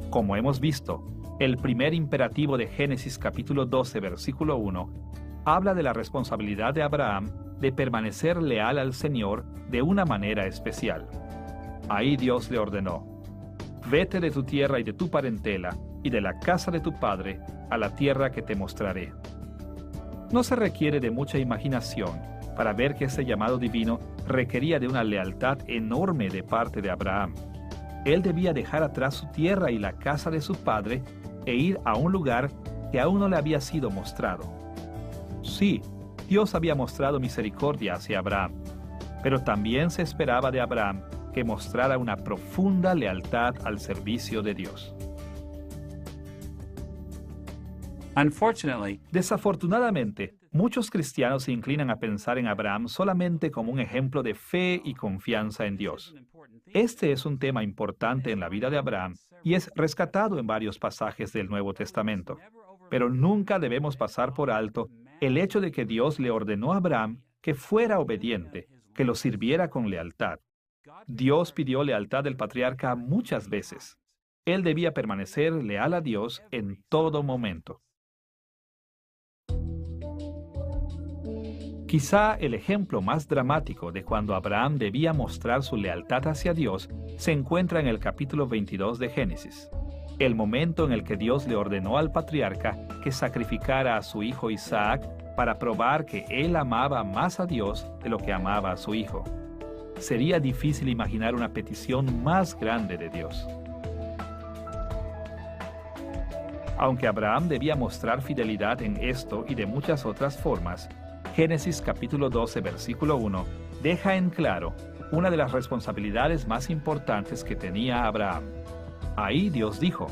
Como hemos visto, el primer imperativo de Génesis capítulo 12, versículo 1, habla de la responsabilidad de Abraham de permanecer leal al Señor de una manera especial. Ahí Dios le ordenó: vete de tu tierra y de tu parentela y de la casa de tu padre a la tierra que te mostraré. No se requiere de mucha imaginación para ver que ese llamado divino requería de una lealtad enorme de parte de Abraham. Él debía dejar atrás su tierra y la casa de su padre e ir a un lugar que aún no le había sido mostrado. Sí, Dios había mostrado misericordia hacia Abraham, pero también se esperaba de Abraham que mostrara una profunda lealtad al servicio de Dios. Desafortunadamente, muchos cristianos se inclinan a pensar en Abraham solamente como un ejemplo de fe y confianza en Dios. Este es un tema importante en la vida de Abraham y es rescatado en varios pasajes del Nuevo Testamento. Pero nunca debemos pasar por alto el hecho de que Dios le ordenó a Abraham que fuera obediente, que lo sirviera con lealtad. Dios pidió lealtad del patriarca muchas veces. Él debía permanecer leal a Dios en todo momento. Quizá el ejemplo más dramático de cuando Abraham debía mostrar su lealtad hacia Dios se encuentra en el capítulo 22 de Génesis, el momento en el que Dios le ordenó al patriarca que sacrificara a su hijo Isaac para probar que él amaba más a Dios de lo que amaba a su hijo. Sería difícil imaginar una petición más grande de Dios. Aunque Abraham debía mostrar fidelidad en esto y de muchas otras formas, Génesis capítulo 12, versículo 1, deja en claro una de las responsabilidades más importantes que tenía Abraham. Ahí Dios dijo: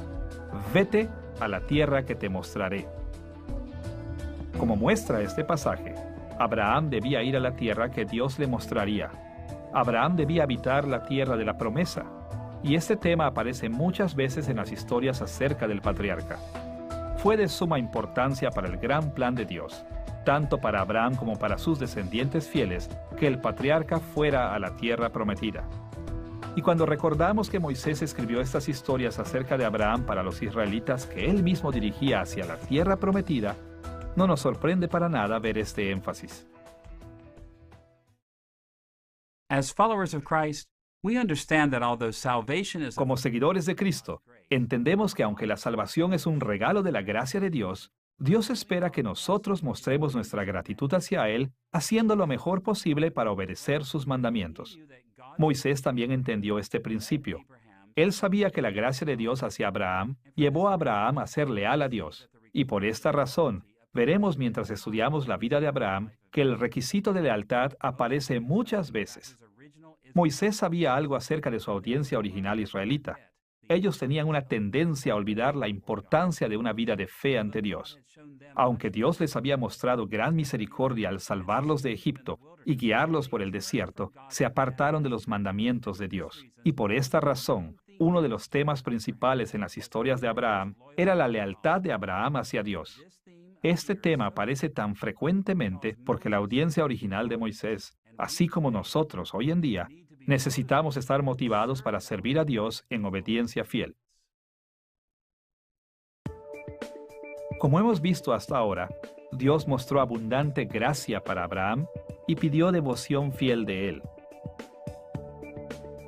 vete a la tierra que te mostraré. Como muestra este pasaje, Abraham debía ir a la tierra que Dios le mostraría. Abraham debía habitar la tierra de la promesa, y este tema aparece muchas veces en las historias acerca del patriarca. Fue de suma importancia para el gran plan de Dios, tanto para Abraham como para sus descendientes fieles, que el patriarca fuera a la tierra prometida. Y cuando recordamos que Moisés escribió estas historias acerca de Abraham para los israelitas que él mismo dirigía hacia la tierra prometida, no nos sorprende para nada ver este énfasis. Como seguidores de Cristo, entendemos que aunque la salvación es un regalo de la gracia de Dios, Dios espera que nosotros mostremos nuestra gratitud hacia Él, haciendo lo mejor posible para obedecer sus mandamientos. Moisés también entendió este principio. Él sabía que la gracia de Dios hacia Abraham llevó a Abraham a ser leal a Dios, y por esta razón, veremos mientras estudiamos la vida de Abraham que el requisito de lealtad aparece muchas veces. Moisés sabía algo acerca de su audiencia original israelita. Ellos tenían una tendencia a olvidar la importancia de una vida de fe ante Dios. Aunque Dios les había mostrado gran misericordia al salvarlos de Egipto y guiarlos por el desierto, se apartaron de los mandamientos de Dios. Y por esta razón, uno de los temas principales en las historias de Abraham era la lealtad de Abraham hacia Dios. Este tema aparece tan frecuentemente porque la audiencia original de Moisés, así como nosotros hoy en día, necesitamos estar motivados para servir a Dios en obediencia fiel. Como hemos visto hasta ahora, Dios mostró abundante gracia para Abraham y pidió devoción fiel de él.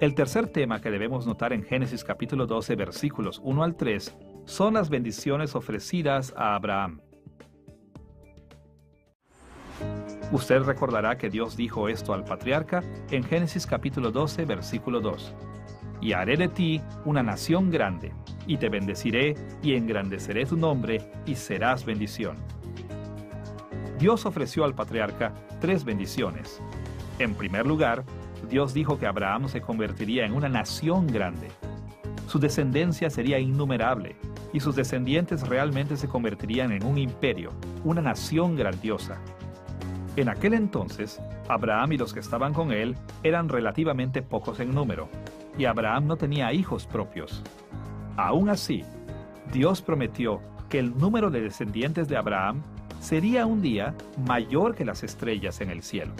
El tercer tema que debemos notar en Génesis capítulo 12, versículos 1 al 3, son las bendiciones ofrecidas a Abraham. Usted recordará que Dios dijo esto al patriarca en Génesis capítulo 12, versículo 2. Y haré de ti una nación grande, y te bendeciré, y engrandeceré tu nombre, y serás bendición. Dios ofreció al patriarca 3 bendiciones. En primer lugar, Dios dijo que Abraham se convertiría en una nación grande. Su descendencia sería innumerable, y sus descendientes realmente se convertirían en un imperio, una nación grandiosa. En aquel entonces, Abraham y los que estaban con él eran relativamente pocos en número, y Abraham no tenía hijos propios. Aún así, Dios prometió que el número de descendientes de Abraham sería un día mayor que las estrellas en el cielo.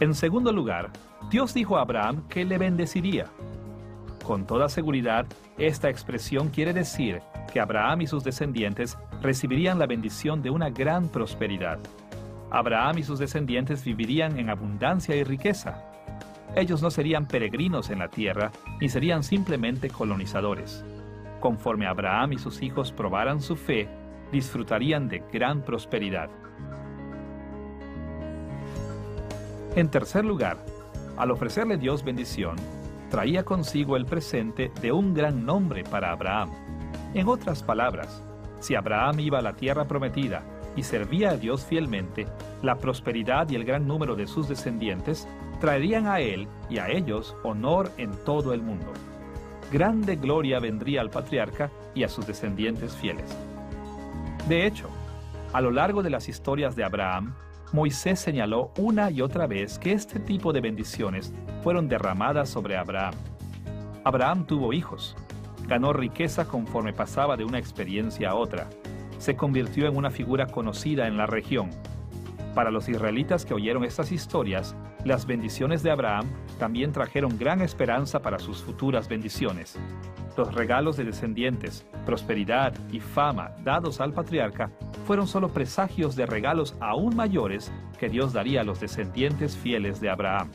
En segundo lugar, Dios dijo a Abraham que le bendeciría. Con toda seguridad, esta expresión quiere decir que Abraham y sus descendientes recibirían la bendición de una gran prosperidad. Abraham y sus descendientes vivirían en abundancia y riqueza. Ellos no serían peregrinos en la tierra, ni serían simplemente colonizadores. Conforme Abraham y sus hijos probaran su fe, disfrutarían de gran prosperidad. En tercer lugar, al ofrecerle Dios bendición, traía consigo el presente de un gran nombre para Abraham. En otras palabras, si Abraham iba a la tierra prometida y servía a Dios fielmente, la prosperidad y el gran número de sus descendientes traerían a él y a ellos honor en todo el mundo. Grande gloria vendría al patriarca y a sus descendientes fieles. De hecho, a lo largo de las historias de Abraham, Moisés señaló una y otra vez que este tipo de bendiciones fueron derramadas sobre Abraham. Abraham tuvo hijos, ganó riqueza conforme pasaba de una experiencia a otra, se convirtió en una figura conocida en la región. Para los israelitas que oyeron estas historias, las bendiciones de Abraham también trajeron gran esperanza para sus futuras bendiciones. Los regalos de descendientes, prosperidad y fama dados al patriarca fueron solo presagios de regalos aún mayores que Dios daría a los descendientes fieles de Abraham.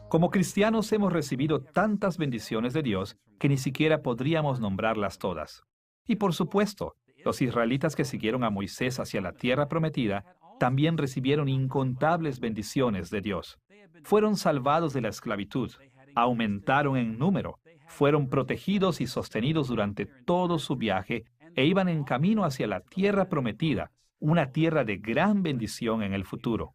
Como cristianos hemos recibido tantas bendiciones de Dios que ni siquiera podríamos nombrarlas todas. Y por supuesto, los israelitas que siguieron a Moisés hacia la tierra prometida también recibieron incontables bendiciones de Dios. Fueron salvados de la esclavitud, aumentaron en número, fueron protegidos y sostenidos durante todo su viaje e iban en camino hacia la tierra prometida, una tierra de gran bendición en el futuro.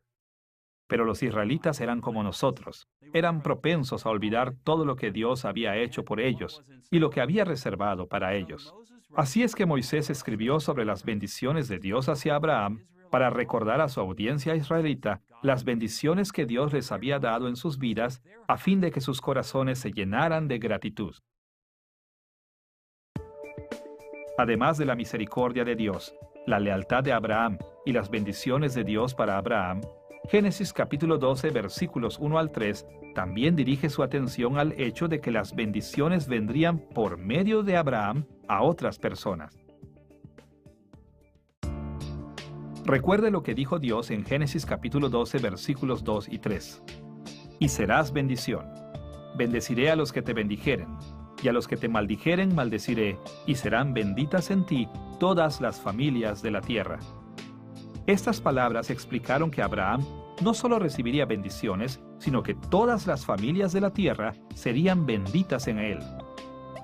Pero los israelitas eran como nosotros, eran propensos a olvidar todo lo que Dios había hecho por ellos y lo que había reservado para ellos. Así es que Moisés escribió sobre las bendiciones de Dios hacia Abraham para recordar a su audiencia israelita las bendiciones que Dios les había dado en sus vidas a fin de que sus corazones se llenaran de gratitud. Además de la misericordia de Dios, la lealtad de Abraham y las bendiciones de Dios para Abraham, Génesis capítulo 12, versículos 1 al 3, también dirige su atención al hecho de que las bendiciones vendrían por medio de Abraham a otras personas. Recuerde lo que dijo Dios en Génesis capítulo 12, versículos 2 y 3. Y serás bendición. Bendeciré a los que te bendijeren, y a los que te maldijeren maldeciré, y serán benditas en ti todas las familias de la tierra. Estas palabras explicaron que Abraham no solo recibiría bendiciones, sino que todas las familias de la tierra serían benditas en él.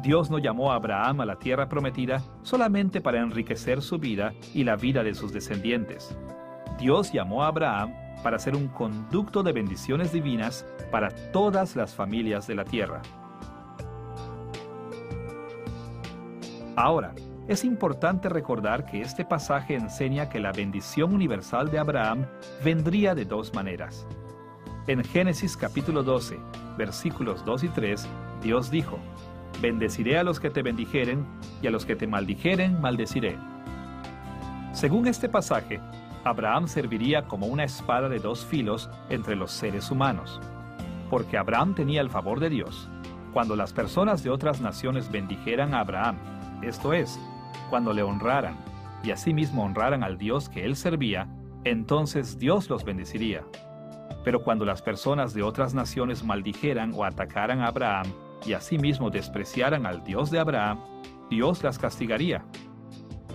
Dios no llamó a Abraham a la tierra prometida solamente para enriquecer su vida y la vida de sus descendientes. Dios llamó a Abraham para ser un conducto de bendiciones divinas para todas las familias de la tierra. Ahora, es importante recordar que este pasaje enseña que la bendición universal de Abraham vendría de dos maneras. En Génesis capítulo 12, versículos 2 y 3, Dios dijo: Bendeciré a los que te bendijeren, y a los que te maldijeren maldeciré. Según este pasaje, Abraham serviría como una espada de dos filos entre los seres humanos. Porque Abraham tenía el favor de Dios. Cuando las personas de otras naciones bendijeran a Abraham, esto es, cuando le honraran, y asimismo honraran al Dios que él servía, entonces Dios los bendeciría. Pero cuando las personas de otras naciones maldijeran o atacaran a Abraham, y asimismo despreciaran al Dios de Abraham, Dios las castigaría.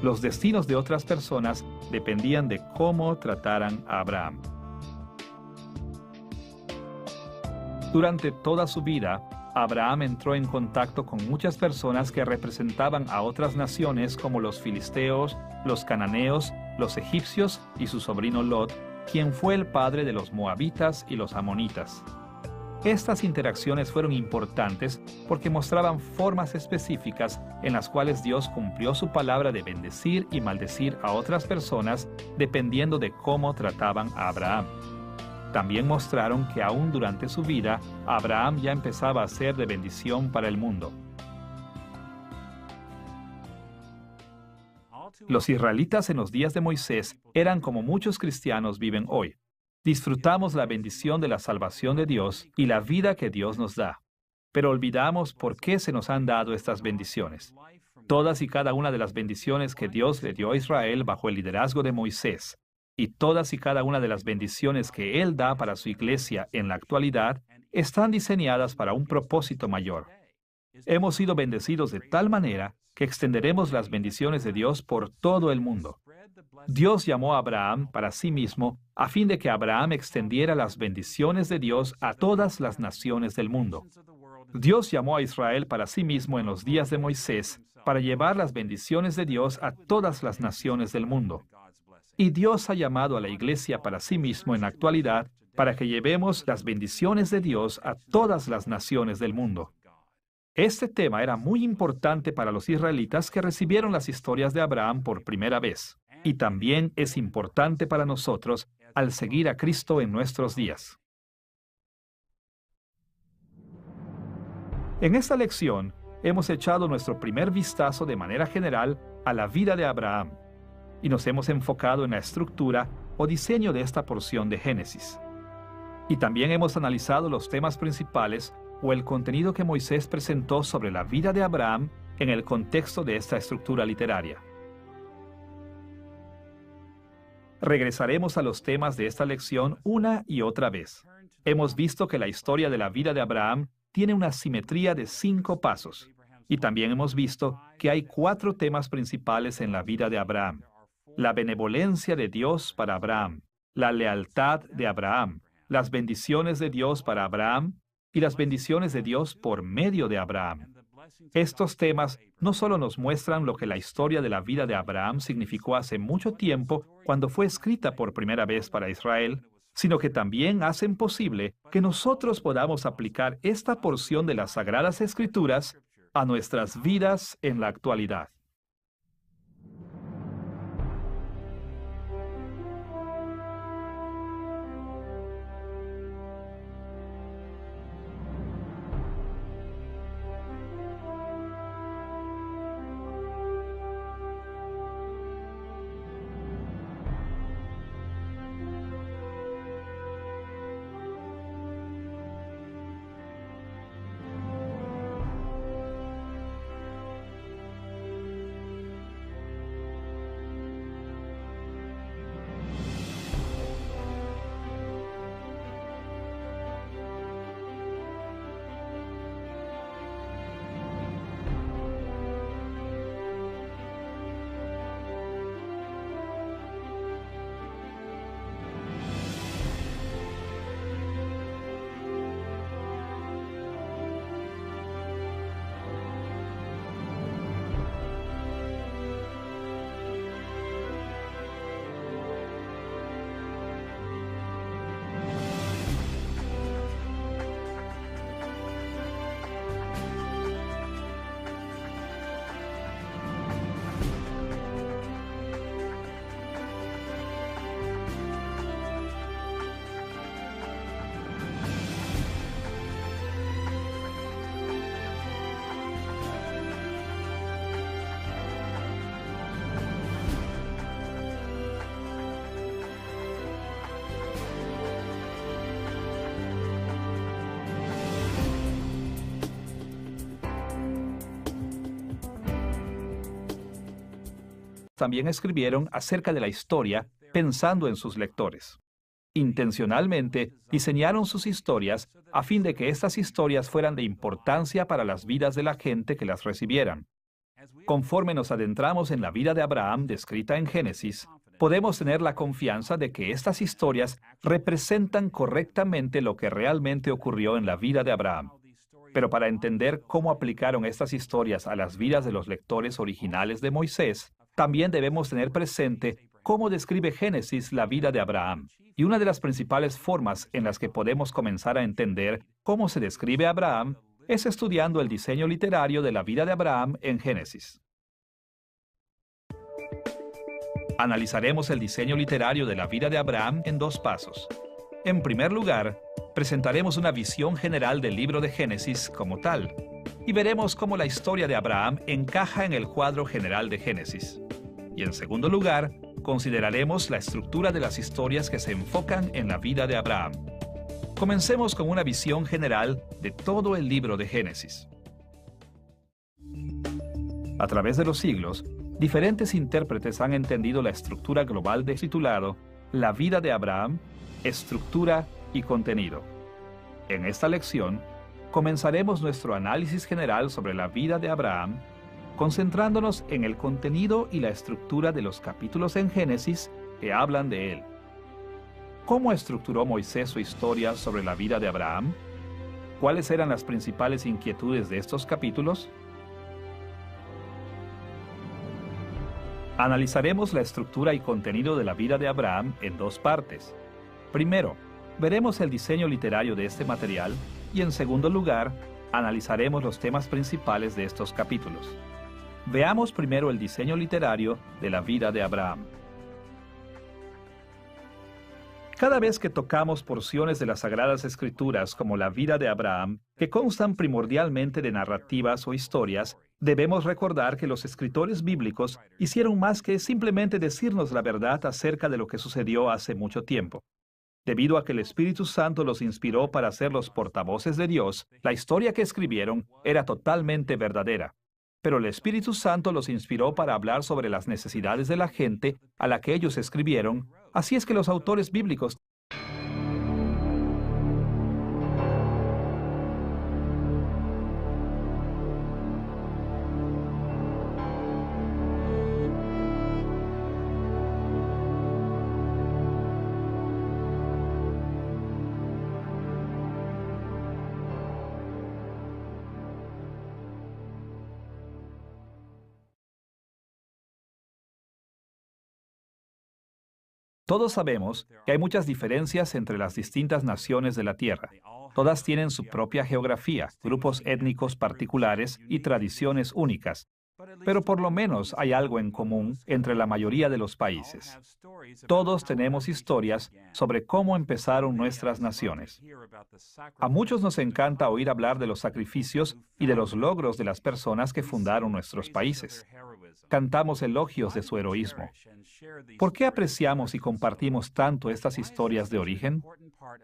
Los destinos de otras personas dependían de cómo trataran a Abraham. Durante toda su vida, Abraham entró en contacto con muchas personas que representaban a otras naciones como los filisteos, los cananeos, los egipcios y su sobrino Lot, quien fue el padre de los moabitas y los amonitas. Estas interacciones fueron importantes porque mostraban formas específicas en las cuales Dios cumplió su palabra de bendecir y maldecir a otras personas dependiendo de cómo trataban a Abraham. También mostraron que aún durante su vida, Abraham ya empezaba a ser de bendición para el mundo. Los israelitas en los días de Moisés eran como muchos cristianos viven hoy. Disfrutamos la bendición de la salvación de Dios y la vida que Dios nos da, pero olvidamos por qué se nos han dado estas bendiciones. Todas y cada una de las bendiciones que Dios le dio a Israel bajo el liderazgo de Moisés, y todas y cada una de las bendiciones que Él da para su iglesia en la actualidad, están diseñadas para un propósito mayor. Hemos sido bendecidos de tal manera que extenderemos las bendiciones de Dios por todo el mundo. Dios llamó a Abraham para sí mismo a fin de que Abraham extendiera las bendiciones de Dios a todas las naciones del mundo. Dios llamó a Israel para sí mismo en los días de Moisés para llevar las bendiciones de Dios a todas las naciones del mundo. Y Dios ha llamado a la iglesia para sí mismo en la actualidad para que llevemos las bendiciones de Dios a todas las naciones del mundo. Este tema era muy importante para los israelitas que recibieron las historias de Abraham por primera vez, y también es importante para nosotros al seguir a Cristo en nuestros días. En esta lección, hemos echado nuestro primer vistazo de manera general a la vida de Abraham, y nos hemos enfocado en la estructura o diseño de esta porción de Génesis. Y también hemos analizado los temas principales o el contenido que Moisés presentó sobre la vida de Abraham en el contexto de esta estructura literaria. Regresaremos a los temas de esta lección una y otra vez. Hemos visto que la historia de la vida de Abraham tiene una simetría de 5 pasos. Y también hemos visto que hay 4 temas principales en la vida de Abraham: la benevolencia de Dios para Abraham, la lealtad de Abraham, las bendiciones de Dios para Abraham y las bendiciones de Dios por medio de Abraham. Estos temas no solo nos muestran lo que la historia de la vida de Abraham significó hace mucho tiempo cuando fue escrita por primera vez para Israel, sino que también hacen posible que nosotros podamos aplicar esta porción de las Sagradas Escrituras a nuestras vidas en la actualidad. También escribieron acerca de la historia pensando en sus lectores. Intencionalmente diseñaron sus historias a fin de que estas historias fueran de importancia para las vidas de la gente que las recibieran. Conforme nos adentramos en la vida de Abraham descrita en Génesis, podemos tener la confianza de que estas historias representan correctamente lo que realmente ocurrió en la vida de Abraham. Pero para entender cómo aplicaron estas historias a las vidas de los lectores originales de Moisés, también debemos tener presente cómo describe Génesis la vida de Abraham. Y una de las principales formas en las que podemos comenzar a entender cómo se describe a Abraham es estudiando el diseño literario de la vida de Abraham en Génesis. Analizaremos el diseño literario de la vida de Abraham en 2 pasos. En primer lugar, presentaremos una visión general del libro de Génesis como tal, y veremos cómo la historia de Abraham encaja en el cuadro general de Génesis. Y en segundo lugar, consideraremos la estructura de las historias que se enfocan en la vida de Abraham. Comencemos con una visión general de todo el libro de Génesis. A través de los siglos, diferentes intérpretes han entendido la estructura global del titulado La vida de Abraham, estructura y contenido. En esta lección, comenzaremos nuestro análisis general sobre la vida de Abraham, concentrándonos en el contenido y la estructura de los capítulos en Génesis que hablan de él. ¿Cómo estructuró Moisés su historia sobre la vida de Abraham? ¿Cuáles eran las principales inquietudes de estos capítulos? Analizaremos la estructura y contenido de la vida de Abraham en dos partes. Primero, veremos el diseño literario de este material y en segundo lugar, analizaremos los temas principales de estos capítulos. Veamos primero el diseño literario de la vida de Abraham. Cada vez que tocamos porciones de las Sagradas Escrituras como la vida de Abraham, que constan primordialmente de narrativas o historias, debemos recordar que los escritores bíblicos hicieron más que simplemente decirnos la verdad acerca de lo que sucedió hace mucho tiempo. Debido a que el Espíritu Santo los inspiró para ser los portavoces de Dios, la historia que escribieron era totalmente verdadera. Pero el Espíritu Santo los inspiró para hablar sobre las necesidades de la gente a la que ellos escribieron, así es que los autores bíblicos Todos sabemos que hay muchas diferencias entre las distintas naciones de la Tierra. Todas tienen su propia geografía, grupos étnicos particulares y tradiciones únicas. Pero por lo menos hay algo en común entre la mayoría de los países. Todos tenemos historias sobre cómo empezaron nuestras naciones. A muchos nos encanta oír hablar de los sacrificios y de los logros de las personas que fundaron nuestros países. Cantamos elogios de su heroísmo. ¿Por qué apreciamos y compartimos tanto estas historias de origen?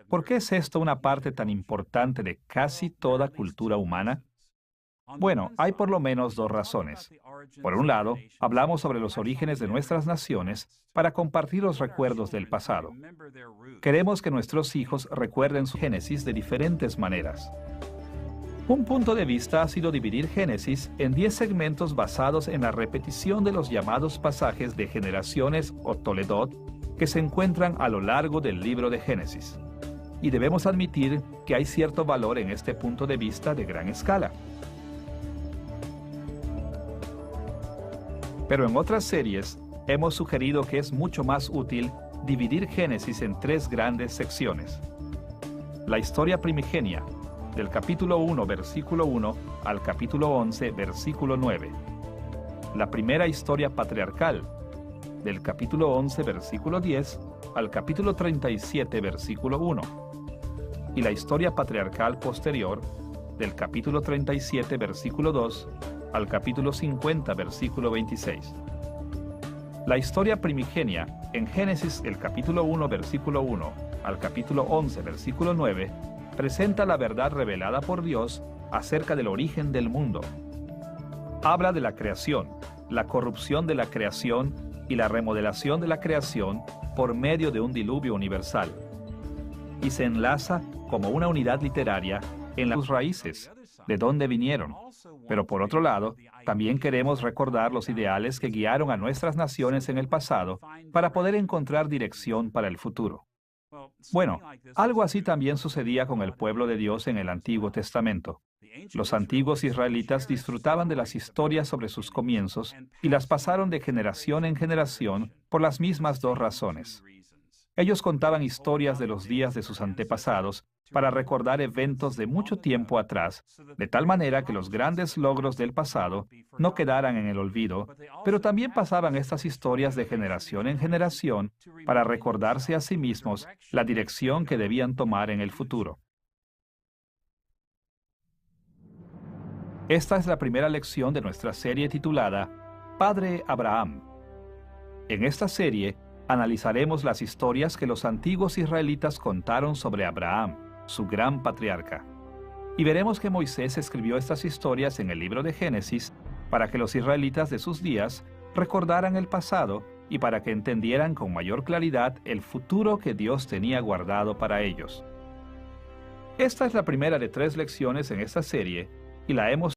¿Por qué es esto una parte tan importante de casi toda cultura humana? Bueno, hay por lo menos dos razones. Por un lado, hablamos sobre los orígenes de nuestras naciones para compartir los recuerdos del pasado. Queremos que nuestros hijos recuerden su Génesis de diferentes maneras. Un punto de vista ha sido dividir Génesis en 10 segmentos basados en la repetición de los llamados pasajes de generaciones o Toledot que se encuentran a lo largo del libro de Génesis. Y debemos admitir que hay cierto valor en este punto de vista de gran escala. Pero en otras series hemos sugerido que es mucho más útil dividir Génesis en 3 grandes secciones. La historia primigenia, del capítulo 1, versículo 1 al capítulo 11, versículo 9. La primera historia patriarcal, del capítulo 11, versículo 10 al capítulo 37, versículo 1. Y la historia patriarcal posterior, del capítulo 37, versículo 2 al capítulo 50, versículo 26. La historia primigenia, en Génesis, el capítulo 1, versículo 1 al capítulo 11, versículo 9, presenta la verdad revelada por Dios acerca del origen del mundo. Habla de la creación, la corrupción de la creación y la remodelación de la creación por medio de un diluvio universal. Y se enlaza como una unidad literaria en las raíces, de dónde vinieron. Pero por otro lado, también queremos recordar los ideales que guiaron a nuestras naciones en el pasado para poder encontrar dirección para el futuro. Bueno, algo así también sucedía con el pueblo de Dios en el Antiguo Testamento. Los antiguos israelitas disfrutaban de las historias sobre sus comienzos y las pasaron de generación en generación por las mismas dos razones. Ellos contaban historias de los días de sus antepasados para recordar eventos de mucho tiempo atrás, de tal manera que los grandes logros del pasado no quedaran en el olvido, pero también pasaban estas historias de generación en generación para recordarse a sí mismos la dirección que debían tomar en el futuro. Esta es la primera lección de nuestra serie titulada Padre Abraham. En esta serie, analizaremos las historias que los antiguos israelitas contaron sobre Abraham, su gran patriarca. Y veremos que Moisés escribió estas historias en el libro de Génesis para que los israelitas de sus días recordaran el pasado y para que entendieran con mayor claridad el futuro que Dios tenía guardado para ellos. Esta es la primera de 3 lecciones en esta serie y la hemos